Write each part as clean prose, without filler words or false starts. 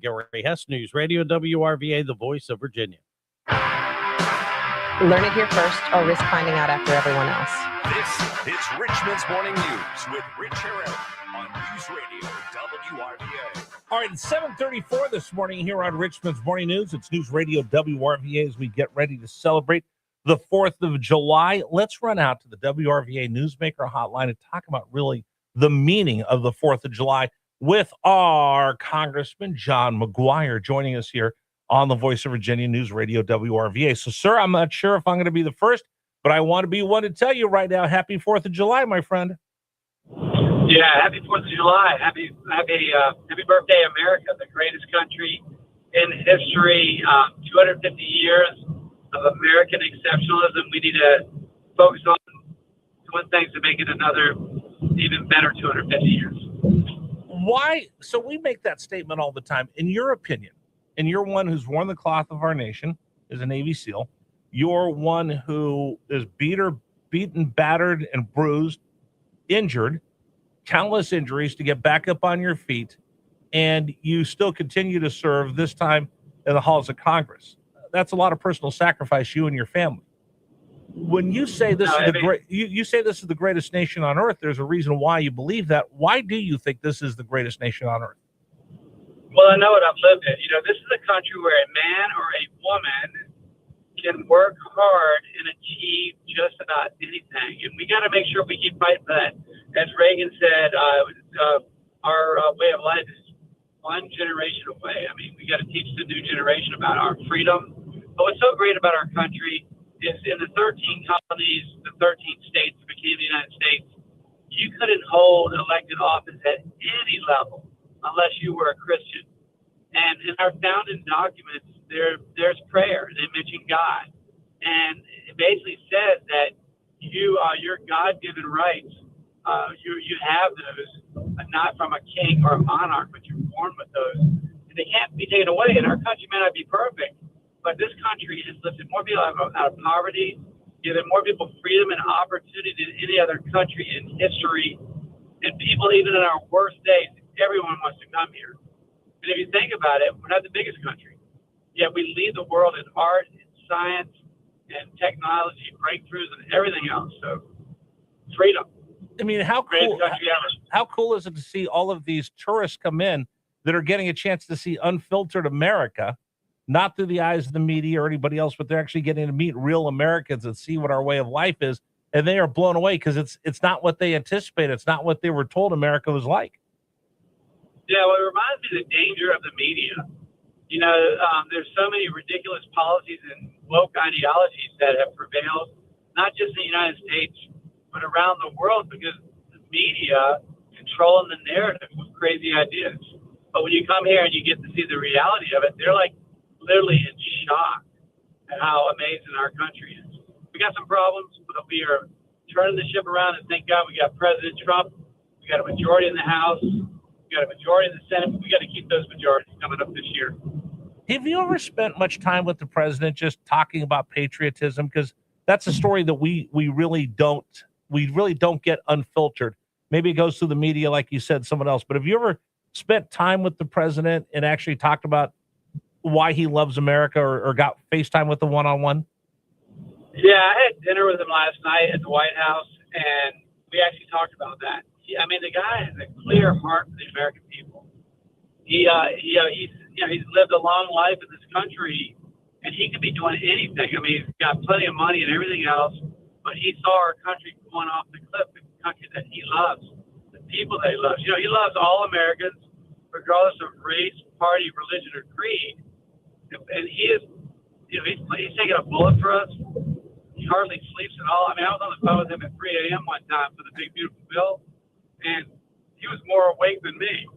Gary Hess, News Radio, WRVA, the voice of Virginia. Learn it here first or risk finding out after everyone else. This is Richmond's Morning News with Rich Herrera on News Radio WRVA. All right, it's 7:34 this morning here on Richmond's Morning News. It's News Radio WRVA as we get ready to celebrate the 4th of July. Let's run out to the WRVA Newsmaker Hotline and talk about really the meaning of the 4th of July with our Congressman John McGuire joining us here on the Voice of Virginia News Radio WRVA. So, sir, I'm not sure if I'm going to be the first, but I want to be one to tell you right now, happy 4th of July, my friend. Yeah, happy 4th of July. Happy birthday, America, the greatest country in history. 250 years of American exceptionalism. We need to focus on doing things to make it another even better 250 years. Why? So we make that statement all the time. In your opinion, and you're one who's worn the cloth of our nation, is a Navy SEAL. You're one who is beaten, battered, and bruised, injured, countless injuries to get back up on your feet, and you still continue to serve, this time in the halls of Congress. That's a lot of personal sacrifice, you and your family. When you say this is you say this is the greatest nation on earth, there's a reason why you believe that. Why do you think this is the greatest nation on earth? Well, I know what I've lived in. This is a country where a man or a woman can work hard and achieve just about anything. And we got to make sure we keep fighting for that. As Reagan said, our way of life is one generation away. I mean, we got to teach the new generation about our freedom. But what's so great about our country is in the 13 colonies, the 13 states that became the United States, you couldn't hold elected office at any level unless you were a Christian. And in our founding documents, there's prayer. They mention God. And it basically says that your God-given rights, you have those, not from a king or a monarch, but you're born with those. And they can't be taken away. And our country may not be perfect, but this country has lifted more people out of poverty, given more people freedom and opportunity than any other country in history. And people, even in our worst days, everyone wants to come here. And if you think about it, we're not the biggest country. Yet we lead the world in art, in science, and technology, breakthroughs, and everything else. So, freedom. I mean, how cool is it to see all of these tourists come in that are getting a chance to see unfiltered America, not through the eyes of the media or anybody else, but they're actually getting to meet real Americans and see what our way of life is. And they are blown away because it's not what they anticipated. It's not what they were told America was like. Yeah, well, it reminds me of the danger of the media. There's so many ridiculous policies and woke ideologies that have prevailed, not just in the United States, but around the world, because the media controlling the narrative with crazy ideas. But when you come here and you get to see the reality of it, they're like literally in shock at how amazing our country is. We got some problems, but we are turning the ship around, and thank God we got President Trump. We got a majority in the House. We got a majority in the Senate. But we got to keep those majorities coming up this year. Have you ever spent much time with the president just talking about patriotism? Because that's a story that we really don't get unfiltered. Maybe it goes through the media, like you said, someone else. But have you ever spent time with the president and actually talked about why he loves America, or got FaceTime with him one-on-one? Yeah, I had dinner with him last night at the White House, and we actually talked about that. The guy has a clear heart for the American people. He's lived a long life in this country, and he could be doing anything. I mean, he's got plenty of money and everything else, but he saw our country going off the cliff, the country that he loves, the people that he loves. He loves all Americans, regardless of race, party, religion, or creed. And he is, he's taking a bullet for us. He hardly sleeps at all. I mean, I was on the phone with him at 3 a.m. one time for the big, beautiful bill, and he was more awake than me.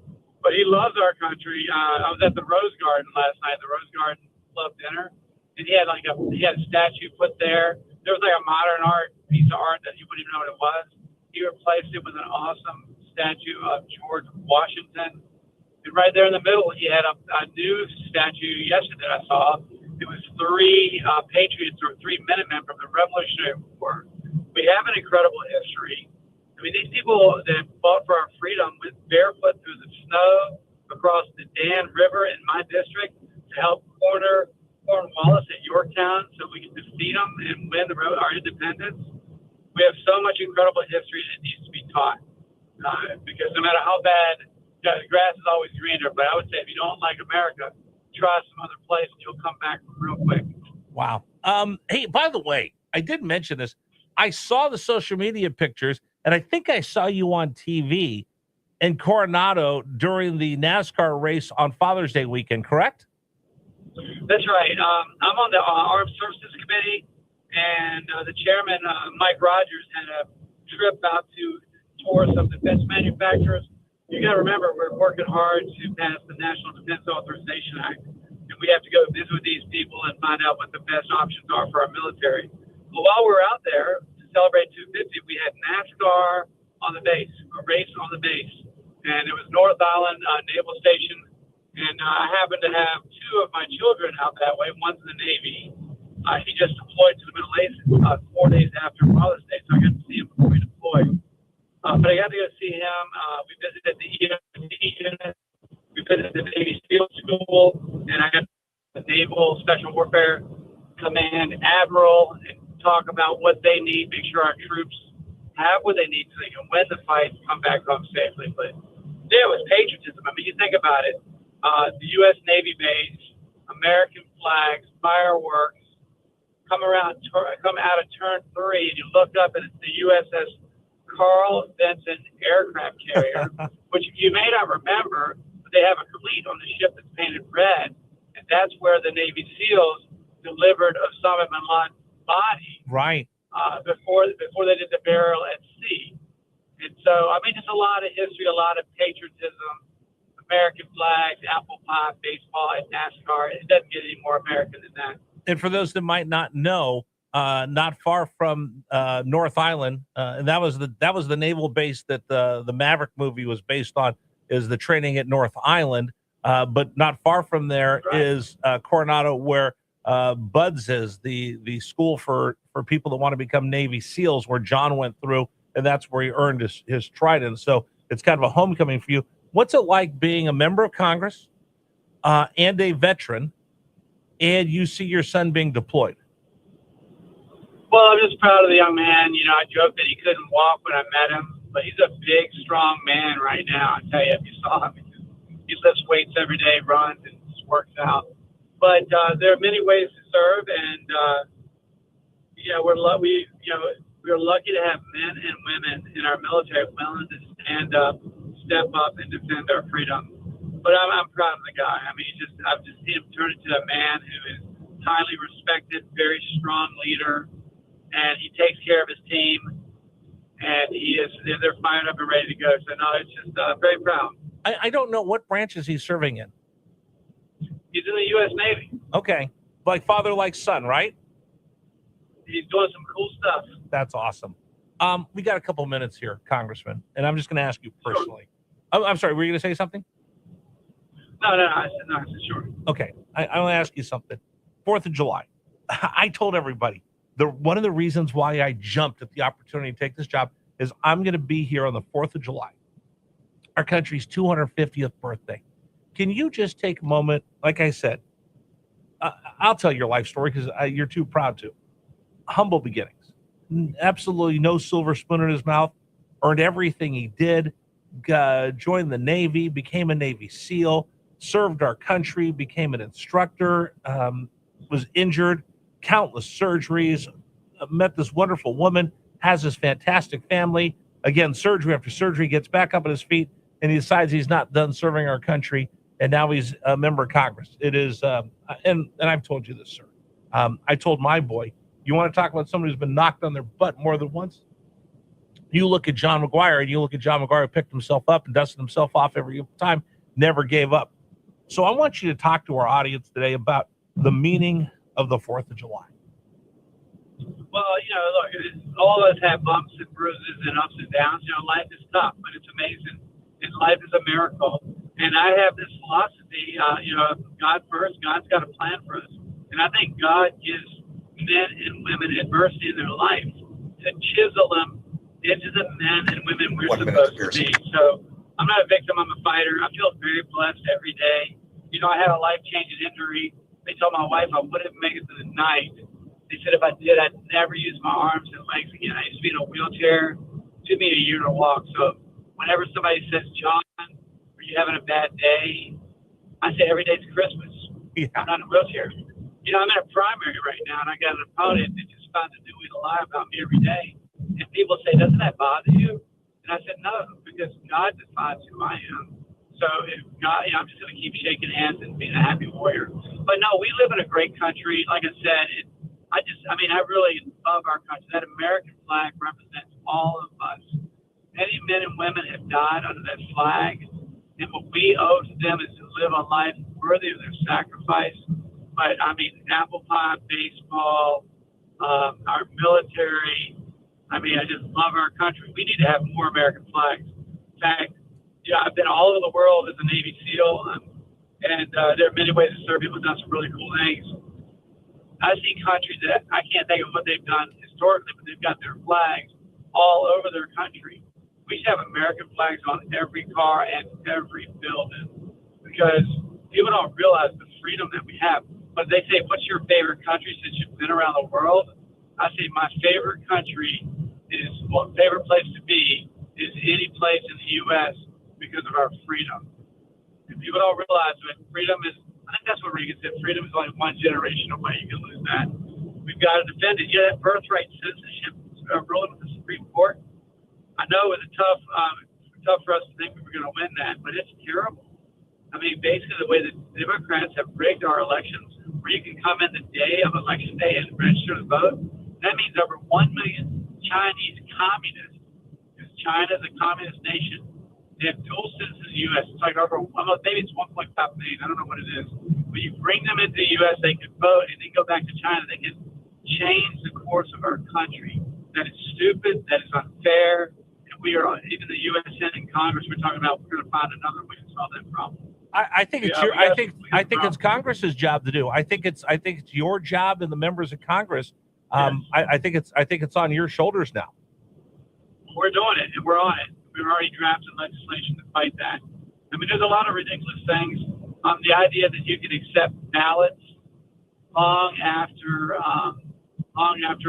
But he loves our country. I was at the Rose Garden last night, the Rose Garden Club dinner, and he had a statue put there. There was like a modern art piece of art that you wouldn't even know what it was. He replaced it with an awesome statue of George Washington. And right there in the middle, he had a new statue yesterday that I saw. It was 3 patriots or 3 Minutemen from the Revolutionary War. We have an incredible history. I mean, these people that fought for our freedom went barefoot through the snow, across the Dan River in my district to help corner Cornwallis at Yorktown so we can defeat them and win our independence. We have so much incredible history that needs to be taught. Because no matter how bad, the grass is always greener. But I would say if you don't like America, try some other place and you'll come back real quick. Wow. Hey, by the way, I did mention this. I saw the social media pictures, and I think I saw you on TV in Coronado during the NASCAR race on Father's Day weekend, correct? That's right. I'm on the Armed Services Committee, and the chairman, Mike Rogers, had a trip out to tour some defense manufacturers. You got to remember, we're working hard to pass the National Defense Authorization Act, and we have to go visit with these people and find out what the best options are for our military. But while we were out there to celebrate 250, we had NASCAR on the base, a race on the base, and it was North Island Naval Station. And I happened to have two of my children out that way. One's in the Navy. He just deployed to the Middle East 4 days after Father's Day, so I got to see him before he deployed. But I got to go see him. We visited the EMT unit. We visited the Navy SEAL School, and I got the Naval Special Warfare Command Admiral and talk about what they need, make sure our troops have what they need so they can win the fight and come back home safely. But yeah, it was patriotism. I mean, you think about it. The U.S. Navy base, American flags, fireworks, come out of turn 3, and you look up and it's the USS Carl Vinson aircraft carrier, which you may not remember, but they have a cleat on the ship that's painted red, and that's where the Navy SEALs delivered Osama bin Laden's body. Right. Before they did the burial at sea. And so, I mean, just a lot of history, a lot of patriotism. American flags, apple pie, baseball, and NASCAR. It doesn't get any more American than that. And for those that might not know, not far from North Island, and that was the naval base that the Maverick movie was based on, is the training at North Island. But not far from there is Coronado, where Buds is, the school for people that want to become Navy SEALs, where John went through, and that's where he earned his trident. So it's kind of a homecoming for you. What's it like being a member of Congress and a veteran, and you see your son being deployed? Well, I'm just proud of the young man. You know, I joked that he couldn't walk when I met him, but he's a big, strong man right now. I tell you, if you saw him, he lifts weights every day, runs, and just works out. But there are many ways to serve, and we're lucky to have men and women in our military willing to stand up, step up, and defend our freedom. But I'm proud of the guy. I mean, I've just seen him turn into a man who is highly respected, very strong leader, and he takes care of his team, and they're fired up and ready to go. So no, it's just very proud. I don't know what branches he's serving in. He's in the U.S. Navy. Okay, like father, like son, right? He's doing some cool stuff. That's awesome. We got a couple minutes here, Congressman, and I'm just going to ask you personally. Sure. I'm sorry, were you going to say something? No, I said sure. Okay, I want to ask you something. 4th of July. I told everybody, one of the reasons why I jumped at the opportunity to take this job is I'm going to be here on the 4th of July, our country's 250th birthday. Can you just take a moment, like I said, I'll tell your life story because you're too proud to. Humble beginnings. Absolutely no silver spoon in his mouth. Earned everything he did. Joined the Navy, became a Navy SEAL, served our country, became an instructor, was injured, countless surgeries, met this wonderful woman, has this fantastic family. Again, surgery after surgery, gets back up on his feet, and he decides he's not done serving our country, and now he's a member of Congress. It is, and I've told you this, sir. I told my boy, you want to talk about somebody who's been knocked on their butt more than once? You look at John McGuire, and you look at John McGuire who picked himself up and dusted himself off every time, never gave up. So I want you to talk to our audience today about the meaning of the 4th of July. Well, look, all of us have bumps and bruises and ups and downs. Life is tough, but it's amazing. And life is a miracle. And I have this philosophy, God first, God's got a plan for us. And I think God gives men and women adversity in their life to chisel them into the men and women we're supposed to be. So I'm not a victim. I'm a fighter. I feel very blessed every day. You know, I had a life-changing injury. They told my wife I wouldn't make it through the night. They said if I did, I'd never use my arms and legs again. I used to be in a wheelchair. It took me a year to walk. So whenever somebody says, John, are you having a bad day? I say every day's Christmas. Yeah. I'm not in a wheelchair. You know, I'm in a primary right now, and I got an opponent that just finds a new way to lie about me every day. And people say, doesn't that bother you? And I said, no, because God defines who I am. So if God, I'm just going to keep shaking hands and being a happy warrior. But no, we live in a great country. Like I said, I really love our country. That American flag represents all of us. Many men and women have died under that flag. And what we owe to them is to live a life worthy of their sacrifice. But apple pie, baseball, our military. I just love our country. We need to have more American flags. In fact, I've been all over the world as a Navy SEAL, and there are many ways to serve people who've done some really cool things. I see countries that I can't think of what they've done historically, but they've got their flags all over their country. We should have American flags on every car and every building because people don't realize the freedom that we have. But they say, what's your favorite country since you've been around the world? I say my favorite country favorite place to be is any place in the U.S. because of our freedom. And people don't realize that freedom is, I think that's what Reagan said, freedom is only one generation away. You can lose that. We've got to defend it. Yeah, that birthright citizenship ruling with the Supreme Court. I know it was tough for us to think we were going to win that, but it's terrible. Basically the way the Democrats have rigged our elections, where you can come in the day of election day and register to vote, that means over 1 million Chinese communists, because China is a communist nation. They have dual citizens in the U.S. It's like maybe it's 1.5 million. I don't know what it is. When you bring them into the U.S., they can vote, and then go back to China. They can change the course of our country. That is stupid. That is unfair. And we are, even the U.S. Senate and Congress, we're talking about we're going to find another way to solve that problem. I think it's I think it's Congress's job to do. I think it's your job and the members of Congress. I think it's on your shoulders now. We're doing it, and we're on it. We've already drafted legislation to fight that. There's a lot of ridiculous things. The idea that you can accept ballots long after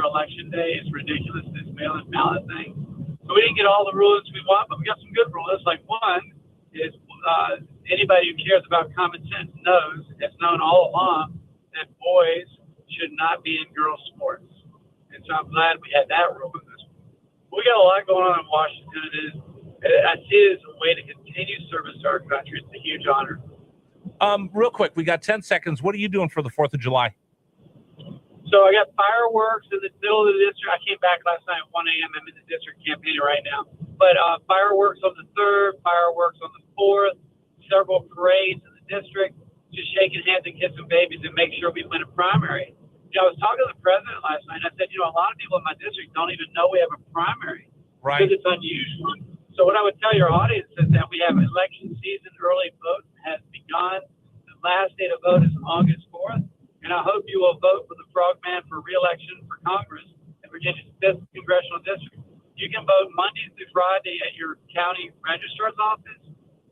election day is ridiculous. This mail-in ballot thing. So we didn't get all the rulings we want, but we got some good rulings. Like one is anybody who cares about common sense knows it's known all along that boys should not be in girls' sports. And so I'm glad we had that rule in this. We got a lot going on in Washington. I see it as a way to continue service to our country. It's a huge honor. Real quick, we got 10 seconds. What are you doing for the 4th of July? So I got fireworks in the middle of the district. I came back last night at 1 a.m. I'm in the district campaigning right now. But fireworks on the 3rd, fireworks on the 4th, several parades in the district, just shaking hands and kissing babies and make sure we win a primary. I was talking to the president last night, and I said, a lot of people in my district don't even know we have a primary. Right. Because it's unusual. So what I would tell your audience is that we have election season, early vote has begun. The last day to vote is August 4th. And I hope you will vote for the frogman for re-election for Congress in Virginia's 5th congressional district. You can vote Monday through Friday at your county registrar's office,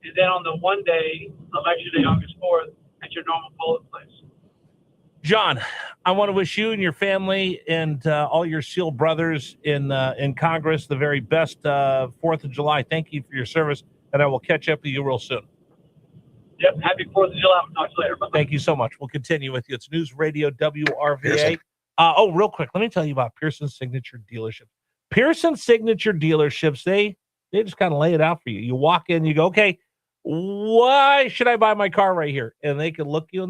and then on the one-day, election day, August 4th, at your normal polling place. John, I want to wish you and your family and all your SEAL brothers in Congress the very best 4th of July. Thank you for your service, and I will catch up with you real soon. Yep, happy 4th of July. We'll talk to you later. Bye-bye. Thank you so much. We'll continue with you. It's News Radio WRVA. Pearson. Real quick, let me tell you about Pearson Signature Dealership. Pearson Signature Dealerships, they just kind of lay it out for you. You walk in, you go, okay, why should I buy my car right here? And they can look you in the